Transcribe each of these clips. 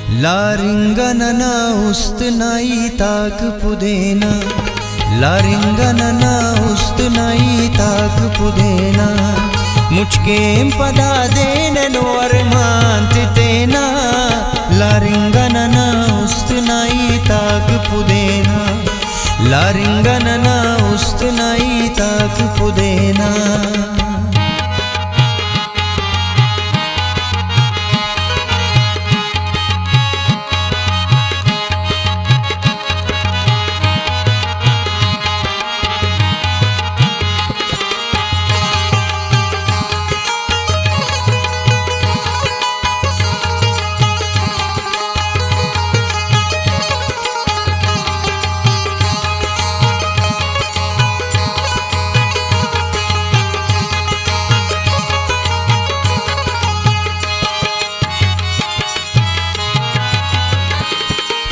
लारिंगनना उस्तनाई ताक पुदेना, लारिंगनना उस्तनाई ताक पुदेना, मुझकें पदा देने नोर मांतितेना, लारिंगनना उस्तनाई ताक पुदेना, लारिंगनना उस्तनाई ताक पुदेना।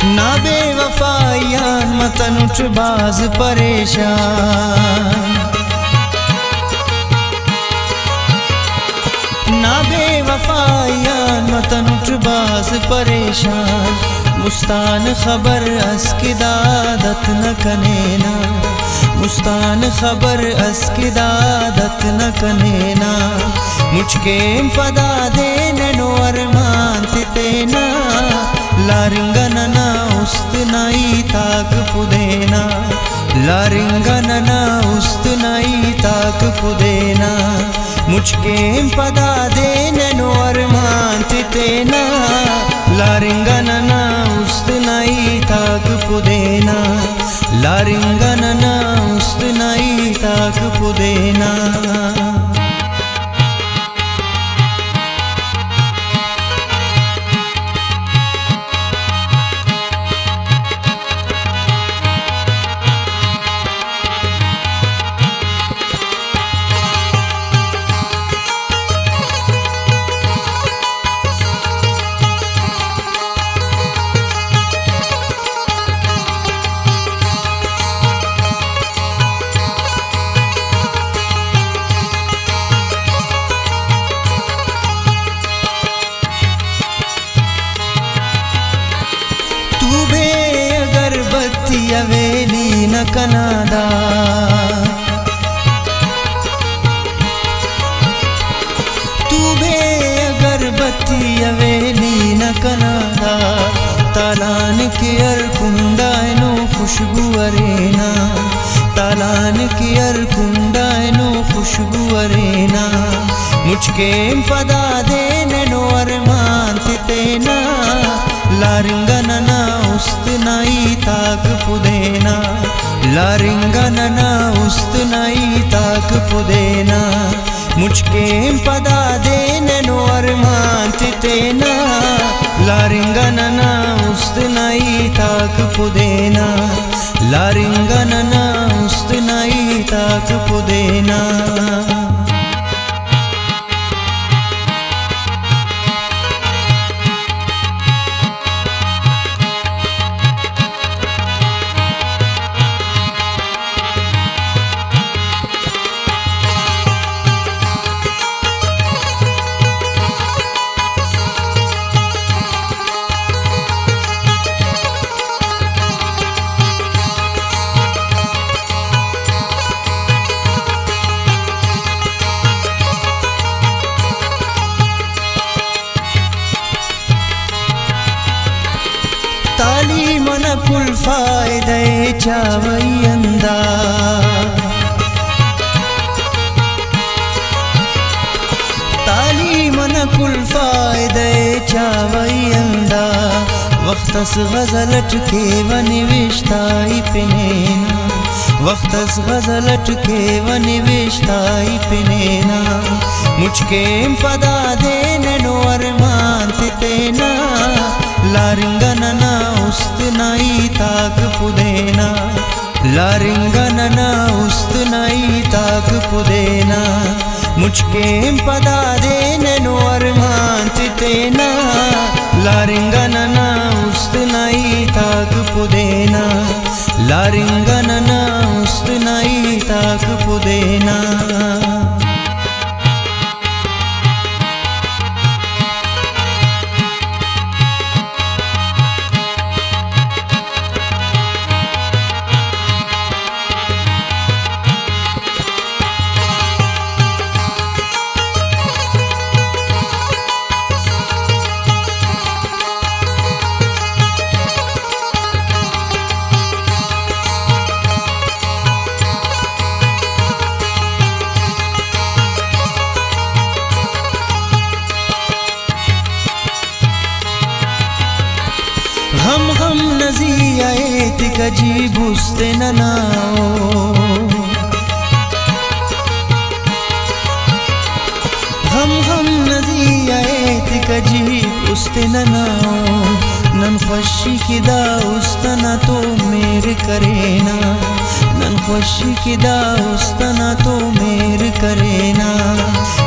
ना बेवफायान मतन उठ बाज परेशान, ना बेवफायान मतन उठ बाज परेशान, मुस्तान खबर अस्किदादत न कनेना, मुस्तान खबर अस्किदादत न कनेना, मुझके पदा देने नोर मांतितेना, लारिंगनना उस्तनाई ताक पुदेना, लारिंगनना उस्तनाई ताक पुदेना, मुझके पदा देने नोर मांतितेना, लारिंगनना उस्तनाई ताक पुदेना, लारिंगनना उस्तनाई ताक पुदेना। अवेली न कनादा, तू बे अगरबत्ती अवेली न कनादा, तालान के अरकुंडायनो खुशबू अरेना, तालान के अरकुंडायनो खुशबू अरेना, मुझके पदा देने नोर मांतितेना, लारिंगनना उस्तनाई ताक पुदेना, लारिंगनना उस्तनाई ताक पुदेना, मुझके पदा देने नोर मांतितेना, लारिंगनना उस्तनाई ताक पुदेना, लारिंगनना उस्तनाई ताक पुदेना। तालीमन कुल फायदे चावयंदा, तालीमन कुल फायदे चावयंदा, वक्तस गज़लट के वनिविश्ताई पिनेना, वक्तस गज़लट के वनिविश्ताई पिनेना, मुझके पदा देने नोर मांतितेना, लारिंगनना उस्तनाई ताक पुदेना, लारिंगनना उस्तनाई ताक पुदेना, मुझके पदा देने नोर मांतितेना, लारिंगनना उस्तनाई ताक पुदेना, लारिंगनना उस्तनाई ताक पुदेना। हम नजिया एतिकजी बुस्ते ननाओ हम नजिया एतिकजी बुस्ते ननाओ नन खुशी किदा उस्तना तो मेर करेना नन खुशी किदा उस्तना तो मेर करेना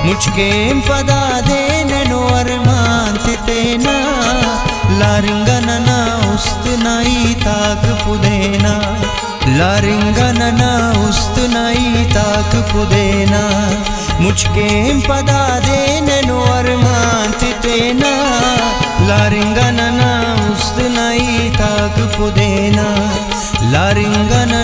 मुझके पदा देने नो अरमान तेना लारिंगनना उस्तनाई ताक पुदेना लारिंगनना उस्तनाई ताक पुदेना मुझके पदा देने नो अरमान तेना लारिंगनना उस्तनाई ताक पुदेना लारिंगनना